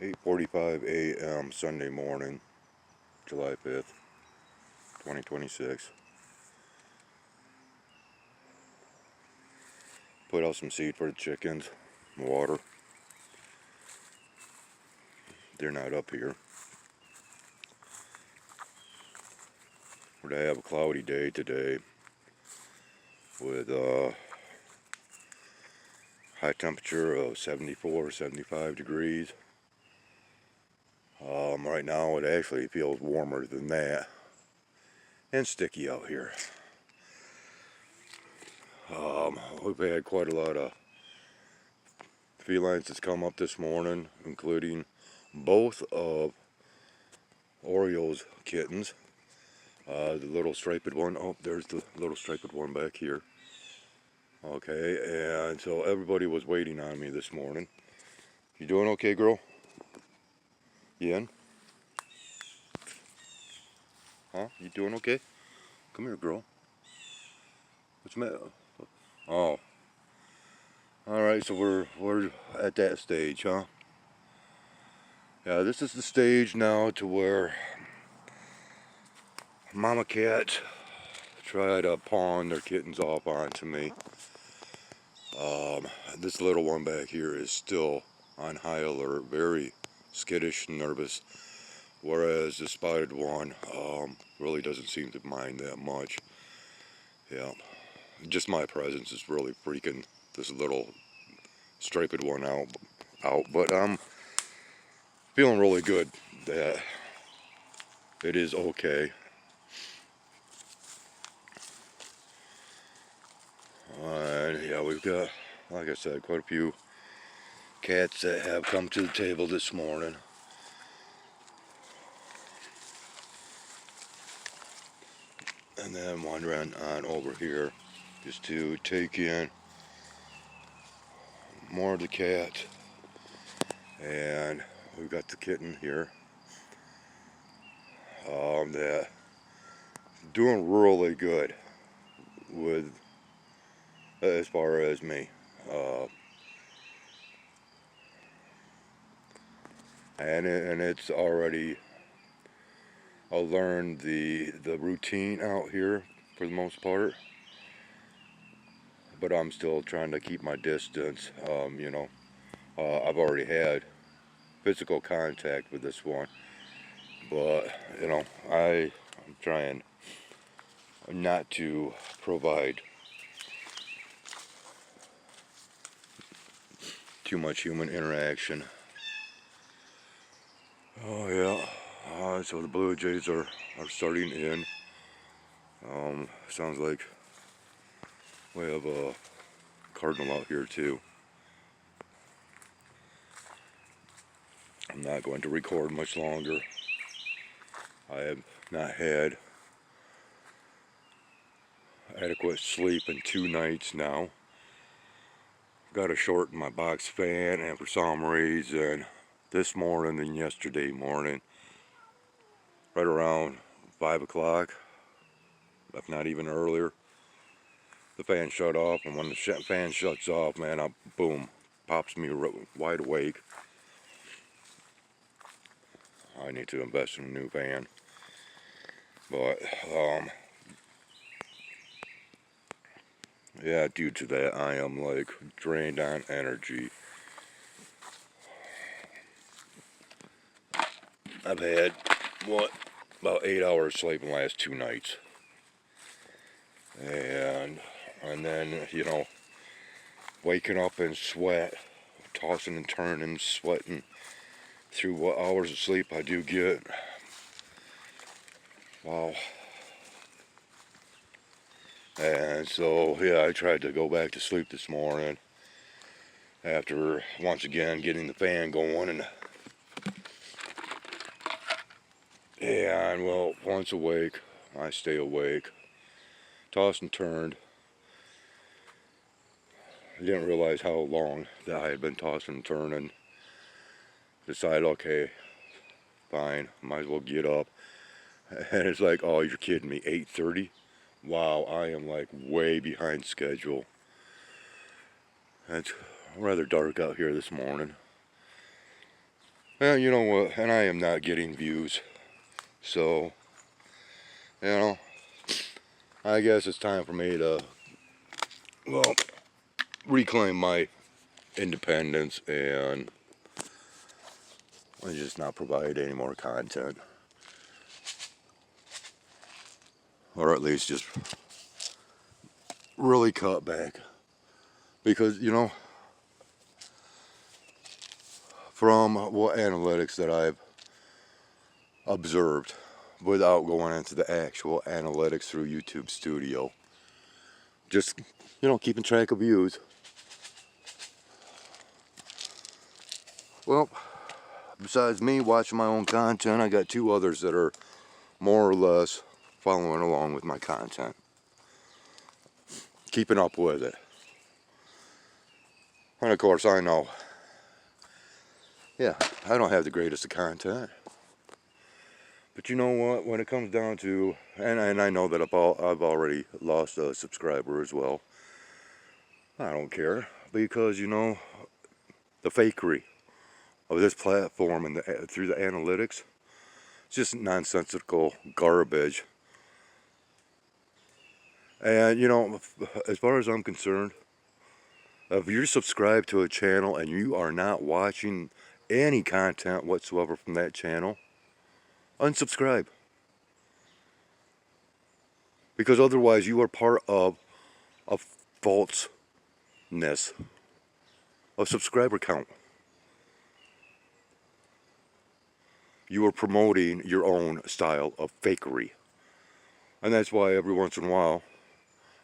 8:45 a.m. Sunday morning, July 5th, 2026. Put out some seed for the chickens, water. They're not up here. We're going to have a cloudy day today with a high temperature of 74, 75 degrees. Right now it actually feels warmer than that and sticky out here. We've had quite a lot of felines that's come up this morning, including both of Oreo's kittens. The little striped one, oh, there's the little striped one back here. Okay, and so everybody was waiting on me this morning. You doing okay, girl? You in? Huh? You doing okay? Come here, girl. What's the matter? Oh. Alright, so we're at that stage, huh? Yeah, this is the stage now to where mama cat tried to pawn their kittens off onto me. This little one back here is still on high alert, very skittish and nervous, whereas the spotted one really doesn't seem to mind that much. Yeah, just my presence is really freaking this little striped one out, but I'm feeling really good that it is okay. And yeah, we've got, like I said, quite a few cats that have come to the table this morning. And then wandering on over here just to take in more of the cat. And we've got the kitten here that doing really good with as far as me. And it's already learned the routine out here for the most part, but I'm still trying to keep my distance. I've already had physical contact with this one, but I'm trying not to provide too much human interaction. Oh yeah, so the blue jays are starting in. Sounds like we have a cardinal out here too. I'm not going to record much longer. I have not had adequate sleep in 2 nights now. Got to shorten my box fan, and for some reason this morning and yesterday morning, right around 5 o'clock, if not even earlier, the fan shut off, and when the fan shuts off, man, boom, pops me wide awake. I need to invest in a new fan, but yeah, due to that, I am like drained on energy. I've had about 8 hours sleep in the last 2 nights, and then waking up in sweat, tossing and turning, sweating through what hours of sleep I do get. Wow. And so yeah, I tried to go back to sleep this morning after once again getting the fan going, and well, once awake I stay awake, tossed and turned. I didn't realize how long that I had been tossing and turning. Decided, okay, fine, might as well get up. And it's like, oh, you're kidding me, 8:30? Wow, I am like way behind schedule. It's rather dark out here this morning. And you know what? And I am not getting views. So, you know, I guess it's time for me to, well, reclaim my independence and just not provide any more content. Or at least just really cut back. Because, you know, from what analytics that I've observed, without going into the actual analytics through YouTube Studio, just, you know, keeping track of views. Well, besides me watching my own content, I got two others that are more or less following along with my content, keeping up with it. And of course, I know, yeah, I don't have the greatest of content. But you know what, when it comes down to, and I know that I've already lost a subscriber as well. I don't care, because you know, the fakery of this platform and through the analytics, it's just nonsensical garbage. And you know, as far as I'm concerned, if you're subscribed to a channel and you are not watching any content whatsoever from that channel, unsubscribe. Because otherwise you are part of a falseness of subscriber count. You are promoting your own style of fakery. And that's why every once in a while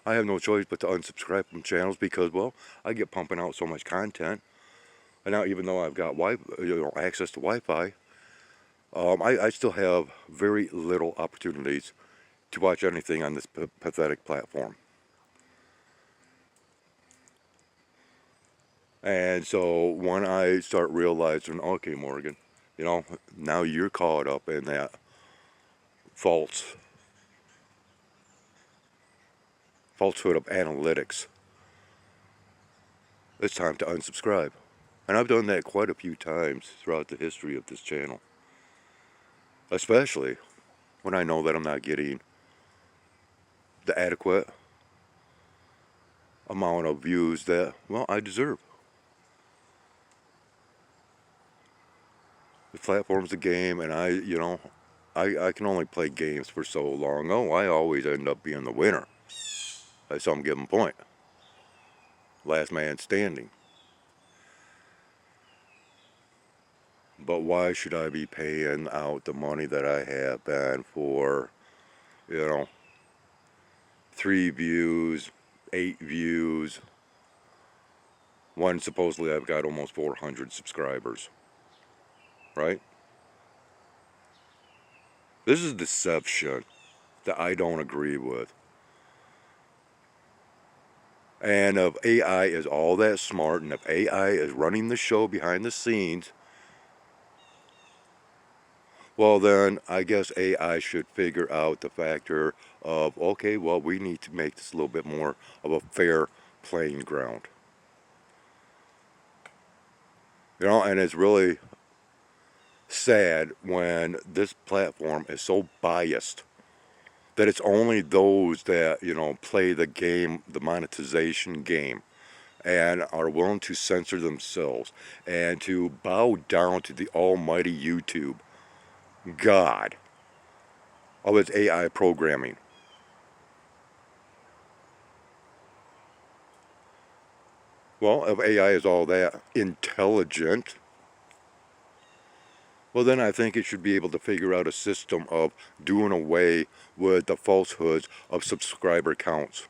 I have no choice but to unsubscribe from channels, because, well, I get pumping out so much content. And now, even though I've got access to Wi-Fi, I still have very little opportunities to watch anything on this pathetic platform. And so when I start realizing, okay, Morgan, you know, now you're caught up in that falsehood of analytics, it's time to unsubscribe. And I've done that quite a few times throughout the history of this channel. Especially when I know that I'm not getting the adequate amount of views that, well, I deserve. The platform's a game, and I can only play games for so long. Oh, I always end up being the winner at some given point. Last man standing. But why should I be paying out the money that I have been for, you know, 3 views, 8 views? One, supposedly I've got almost 400 subscribers. Right? This is deception that I don't agree with. And if AI is all that smart, and if AI is running the show behind the scenes, well then I guess AI should figure out the factor of, okay, well, we need to make this a little bit more of a fair playing ground. You know, and it's really sad when this platform is so biased that it's only those that, you know, play the game, the monetization game, and are willing to censor themselves and to bow down to the almighty YouTube God of its AI programming. Well, if AI is all that intelligent, well then I think it should be able to figure out a system of doing away with the falsehoods of subscriber counts.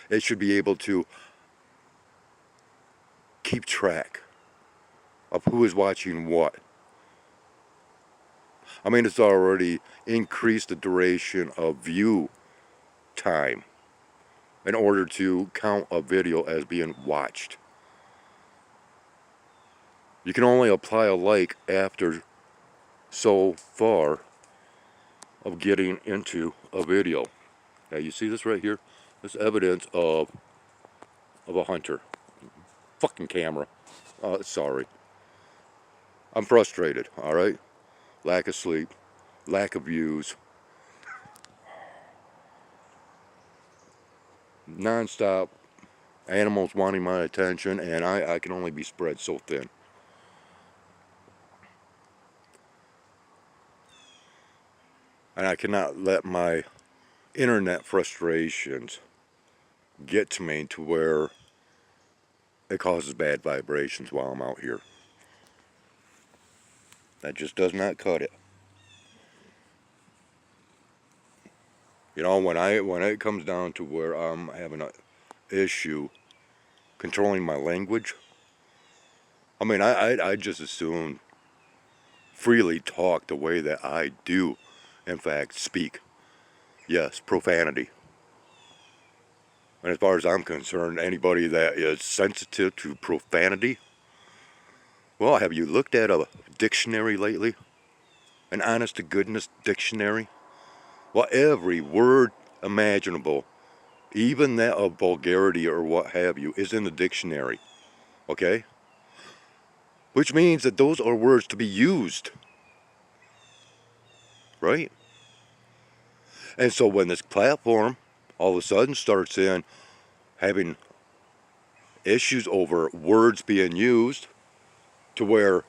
It should be able to keep track of who is watching what. I mean, it's already increased the duration of view time in order to count a video as being watched. You can only apply a like after so far of getting into a video. Now you see this right here? This evidence of a hunter. Fucking camera. Sorry. I'm frustrated, all right? Lack of sleep, lack of views, non-stop animals wanting my attention, and I can only be spread so thin. And I cannot let my internet frustrations get to me to where it causes bad vibrations while I'm out here. That just does not cut it. You know, when it comes down to where I'm having an issue controlling my language, I mean, I just assume freely talk the way that I do, in fact, speak. Yes, profanity. And as far as I'm concerned, anybody that is sensitive to profanity, well, have you looked at a dictionary lately? An honest to goodness dictionary? Well, every word imaginable, even that of vulgarity or what have you, is in the dictionary. Okay? Which means that those are words to be used. Right? And so when this platform all of a sudden starts in having issues over words being used to where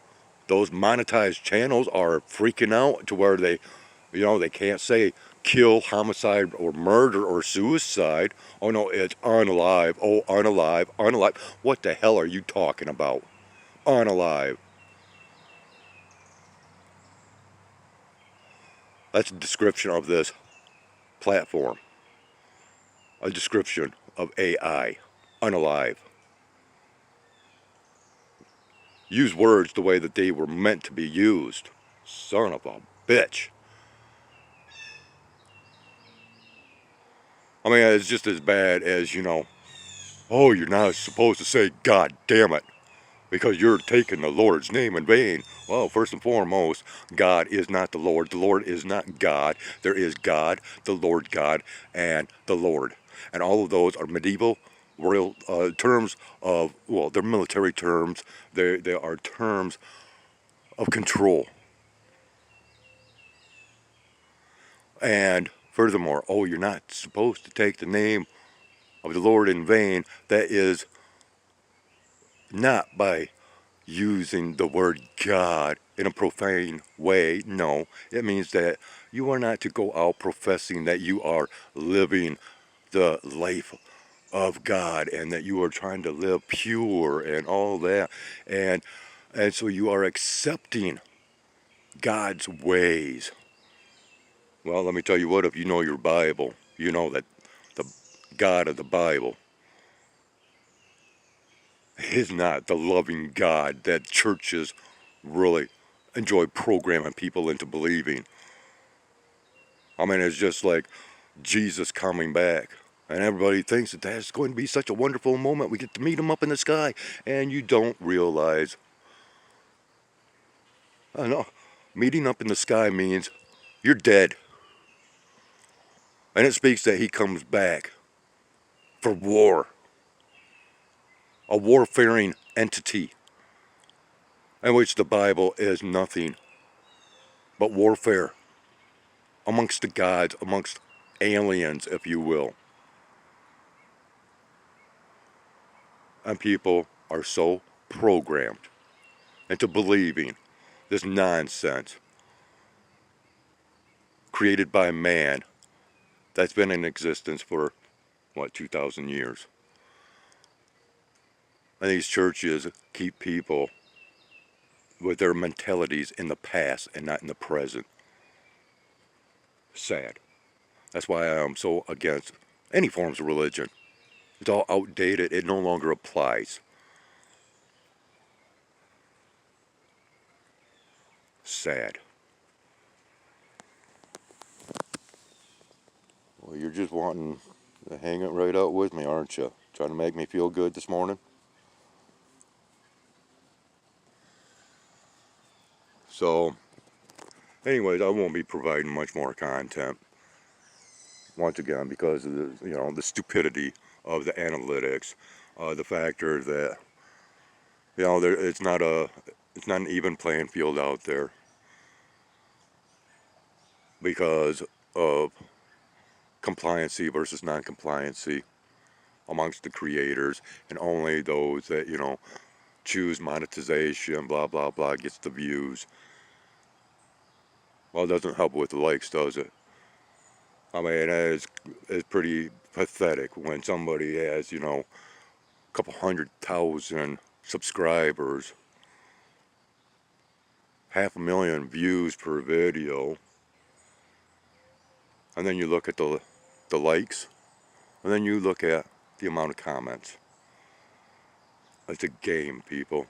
those monetized channels are freaking out to where they can't say kill, homicide, or murder or suicide. Oh no, it's unalive. Oh, unalive, unalive. What the hell are you talking about? Unalive. That's a description of this platform. A description of AI. Unalive. Use words the way that they were meant to be used. Son of a bitch. I mean, it's just as bad as, oh, you're not supposed to say God damn it because you're taking the Lord's name in vain. Well, first and foremost, God is not the Lord. The Lord is not God. There is God, the Lord God, and the Lord. And all of those are medieval royal terms of, well, they're military terms. They are terms of control. And furthermore, oh, you're not supposed to take the name of the Lord in vain. That is not by using the word God in a profane way. No, it means that you are not to go out professing that you are living the life of God and that you are trying to live pure and all that. And so you are accepting God's ways. Well, let me tell you what, if you know your Bible, you know that the God of the Bible is not the loving God that churches really enjoy programming people into believing. I mean, it's just like Jesus coming back. And everybody thinks that that's going to be such a wonderful moment. We get to meet him up in the sky. And you don't realize, I know, meeting up in the sky means you're dead. And it speaks that he comes back for war. A warfaring entity. In which the Bible is nothing but warfare. Amongst the gods, amongst aliens, if you will. And people are so programmed into believing this nonsense created by man that's been in existence for, 2,000 years. And these churches keep people with their mentalities in the past and not in the present. Sad. That's why I'm so against any forms of religion. It's all outdated. It no longer applies. Sad. Well, you're just wanting to hang it right out with me, aren't you? Trying to make me feel good this morning? So, anyways, I won't be providing much more content once again because of the stupidity of the analytics, the factor that it's not It's not an even playing field out there because of compliancy versus non-compliancy amongst the creators, and only those that, choose monetization, blah, blah, blah, gets the views. Well, it doesn't help with the likes, does it? I mean, it's pretty pathetic when somebody has, a couple 100,000 subscribers, 500,000 views per video, and then you look at the likes, and then you look at the amount of comments. It's a game, people.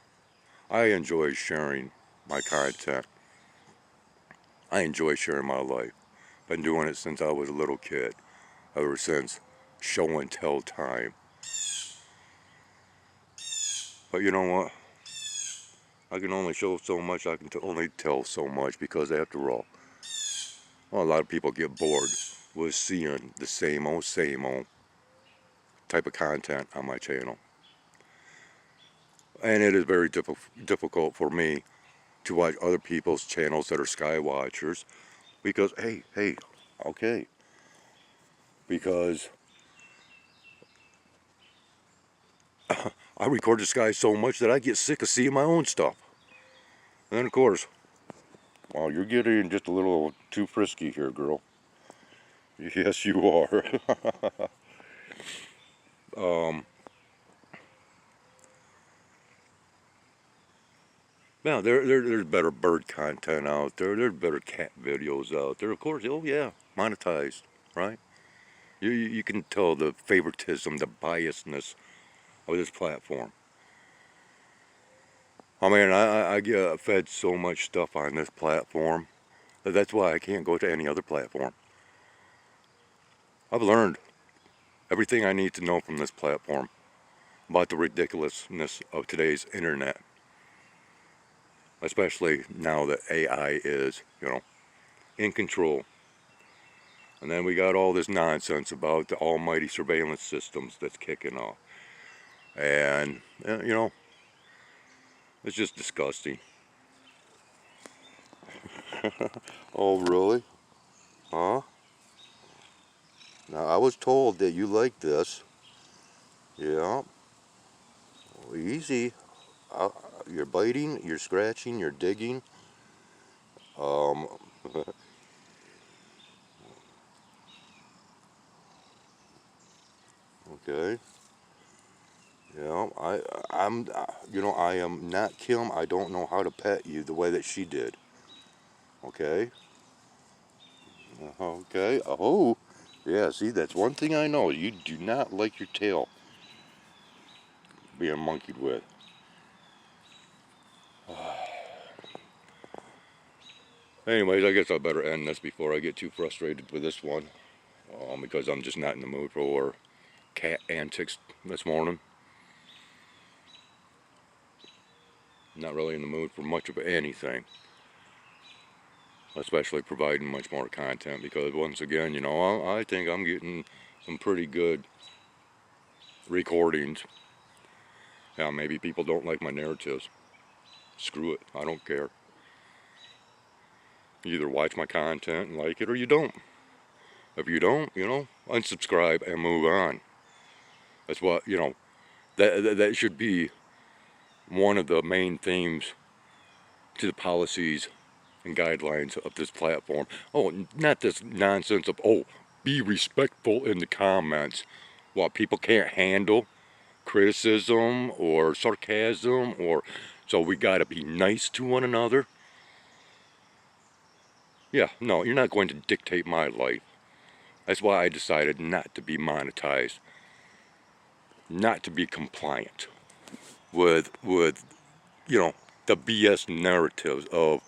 I enjoy sharing my content. I enjoy sharing my life. Been doing it since I was a little kid, ever since show and tell time. But you know what? I can only show so much, I can only tell so much, because after all, well, a lot of people get bored with seeing the same old type of content on my channel. And it is very difficult for me to watch other people's channels that are sky watchers, because, hey, okay, because I record the sky so much that I get sick of seeing my own stuff. And then, of course, well, you're getting just a little too frisky here, girl. Yes, you are. Now, there's better bird content out there. There's better cat videos out there. Of course, oh yeah, monetized, right? You can tell the favoritism, the biasness of this platform. I mean, I get fed so much stuff on this platform that's why I can't go to any other platform. I've learned everything I need to know from this platform about the ridiculousness of today's internet, especially now that AI is, in control. And then we got all this nonsense about the almighty surveillance systems that's kicking off. And, it's just disgusting. Oh, really? Huh? Now, I was told that you like this. Yeah. Well, easy. You're biting, you're scratching, you're digging. Um, okay. Yeah, I am not Kim. I don't know how to pet you the way that she did. Okay. Okay. Oh, yeah. See, that's one thing I know. You do not like your tail being monkeyed with. Anyways, I guess I better end this before I get too frustrated with this one, because I'm just not in the mood for cat antics this morning. Not really in the mood for much of anything, especially providing much more content, because once again, I think I'm getting some pretty good recordings. Yeah, maybe people don't like my narratives. Screw it, I don't care. You either watch my content and like it, or you don't. If you don't, unsubscribe and move on. That's what, that should be one of the main themes to the policies and guidelines of this platform. Oh, not this nonsense of, be respectful in the comments. What, people can't handle criticism or sarcasm, or so we gotta be nice to one another? Yeah, no, you're not going to dictate my life. That's why I decided not to be monetized, not to be compliant with the BS narratives of,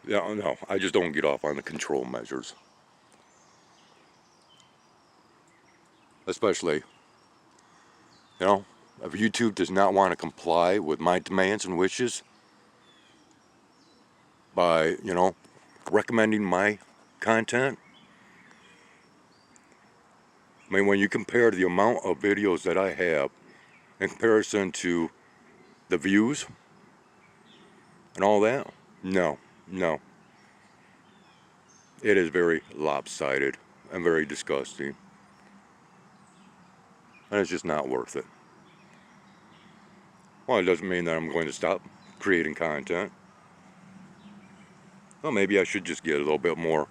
no, I just don't get off on the control measures. Especially, if YouTube does not want to comply with my demands and wishes by, recommending my content. I mean, when you compare the amount of videos that I have in comparison to the views and all that? No, no. It is very lopsided and very disgusting. And it's just not worth it. Well, it doesn't mean that I'm going to stop creating content. Well, maybe I should just get a little bit more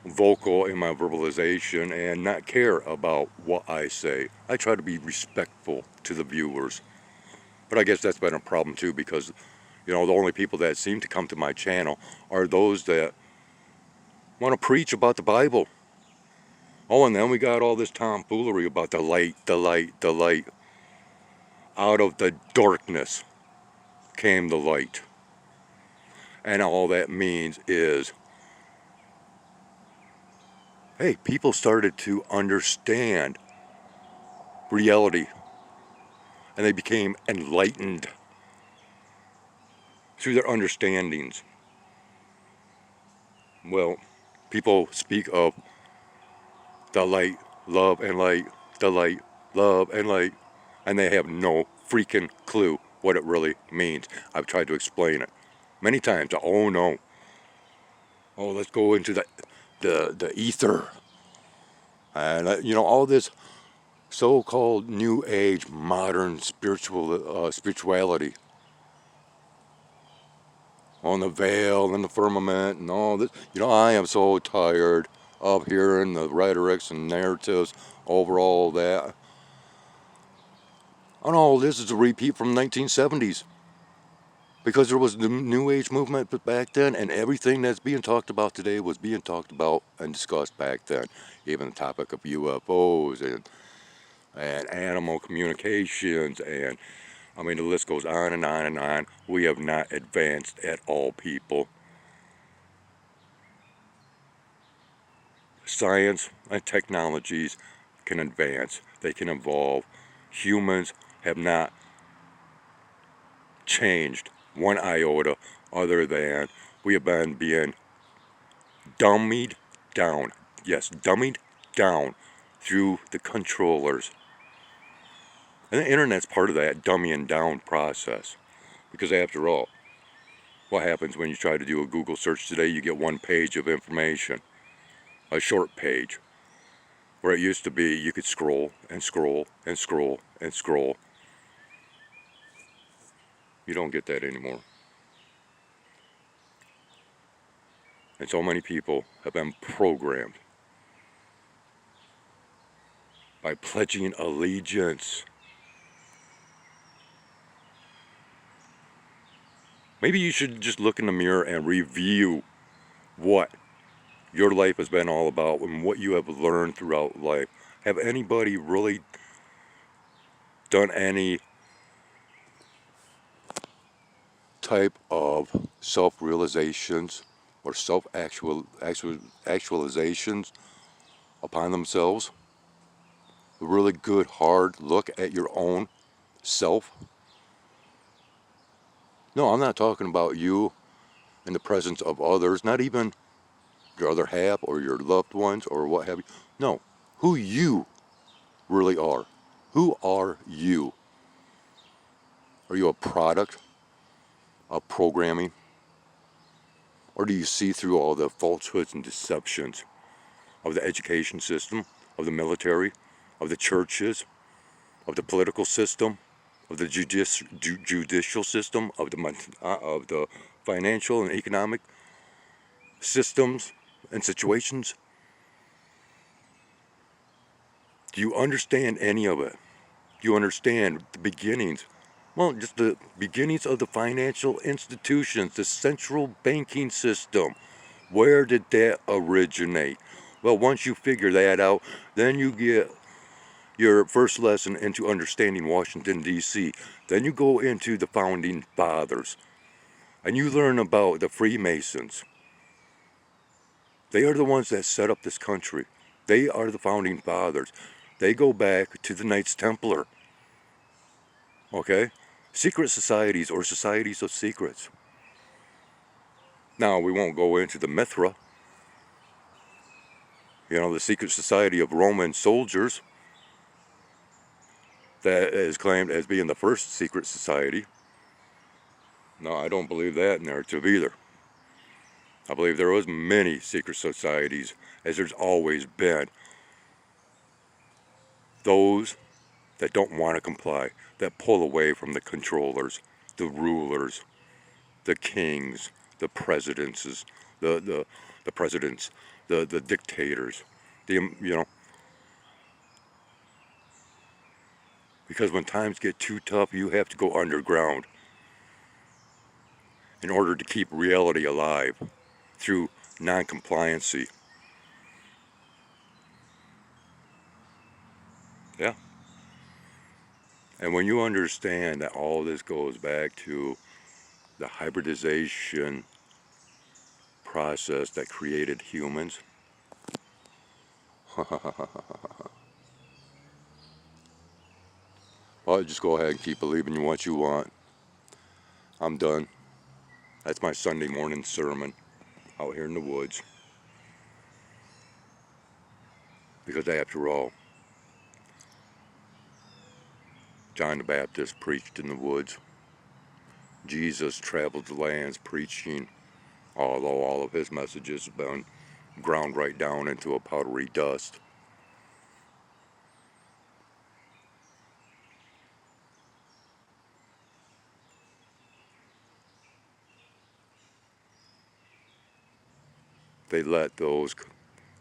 vocal in my verbalization and not care about what I say. I try to be respectful to the viewers. But I guess that's been a problem too, because the only people that seem to come to my channel are those that want to preach about the Bible. Oh, and then we got all this tomfoolery about the light, the light, the light. Out of the darkness came the light. And all that means is, hey, people started to understand reality. And they became enlightened through their understandings. Well, people speak of the light, love and light, the light, love and light, and they have no freaking clue what it really means. I've tried to explain it many times. Oh no. Oh, let's go into the ether. And all this so-called new age modern spirituality on the veil and the firmament and all this. I am so tired of hearing the rhetorics and narratives over all that. And all this is a repeat from the 1970s. Because there was the New Age movement back then, and everything that's being talked about today was being talked about and discussed back then. Even the topic of UFOs and animal communications, and I mean the list goes on and on and on. We have not advanced at all, people. Science and technologies can advance. They can evolve. Humans have not changed one iota, other than we have been being dummied down. Yes, dummied down through the controllers. And the internet's part of that dummying down process. Because after all, what happens when you try to do a Google search today? You get one page of information, a short page. Where it used to be, you could scroll and scroll and scroll and scroll. You don't get that anymore. And so many people have been programmed by pledging allegiance. Maybe you should just look in the mirror and review what your life has been all about and what you have learned throughout life. Have anybody really done any type of self-realizations or self-actualizations upon themselves? A really good hard look at your own self? No, I'm not talking about you in the presence of others, not even your other half or your loved ones or what have you. No, who you really are. Who are you? Are you a product of programming? Or do you see through all the falsehoods and deceptions of the education system, of the military, of the churches, of the political system, of the judicial system, of the financial and economic systems and situations? Do you understand any of it? Do you understand the beginnings? Well, just the beginnings of the financial institutions, the central banking system. Where did that originate? Well, once you figure that out, then you get your first lesson into understanding Washington, D.C. Then you go into the Founding Fathers, and you learn about the Freemasons. They are the ones that set up this country. They are the Founding Fathers. They go back to the Knights Templar. Okay? Secret societies or societies of secrets. Now, we won't go into the Mithra, the secret society of Roman soldiers. that is claimed as being the first secret society. No, I don't believe that narrative either. I believe there was many secret societies, as there's always been. Those that don't want to comply, that pull away from the controllers, the rulers, the kings, the presidents, the presidents, the dictators, because when times get too tough, you have to go underground in order to keep reality alive through non-compliancy. Yeah. And when you understand that all this goes back to the hybridization process that created humans, well, just go ahead and keep believing in what you want. I'm done. That's my Sunday morning sermon out here in the woods. Because after all, John the Baptist preached in the woods. Jesus traveled the lands preaching, although all of his messages have been ground right down into a powdery dust. They let those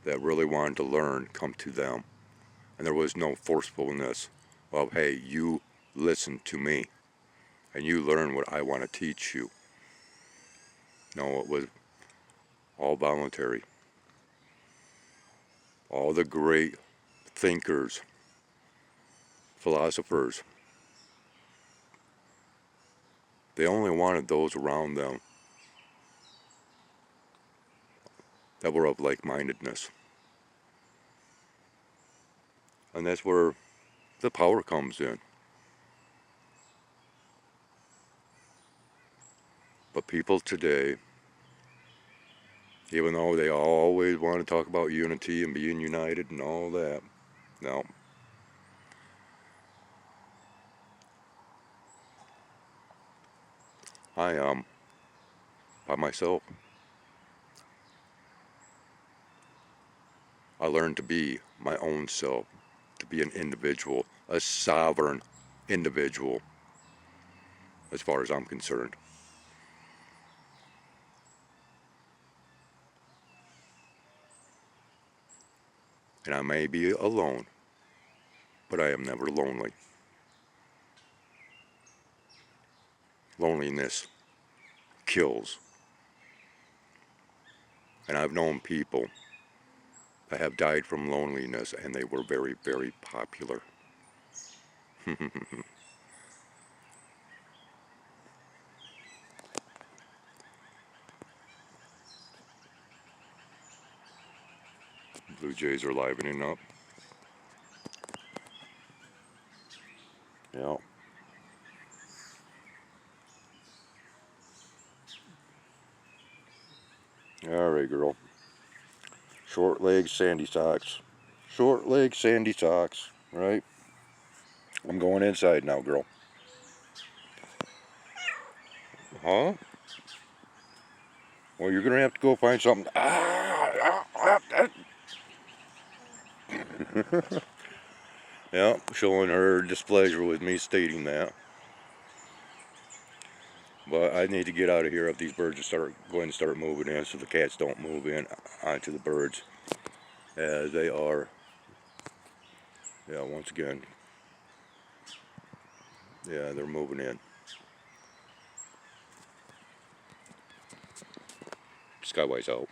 that really wanted to learn come to them. And there was no forcefulness of, hey, you listen to me and you learn what I want to teach you. No, it was all voluntary. All the great thinkers, philosophers, they only wanted those around them that were of like-mindedness. And that's where the power comes in. But people today, even though they always want to talk about unity and being united and all that, no. I am by myself. I learned to be my own self, to be an individual, a sovereign individual, as far as I'm concerned. And I may be alone, but I am never lonely. Loneliness kills. And I've known people that have died from loneliness, and they were very, very popular. Blue Jays are livening up. Yeah. All right, girl. Short legs, sandy socks. Short legs, sandy socks. Right? I'm going inside now, girl. Huh? Well, you're going to have to go find something. Yeah, showing her displeasure with me stating that. But I need to get out of here if these birds go ahead and start moving in so the cats don't move in onto the birds. As they are, yeah, once again, yeah, they're moving in. Skyway's out.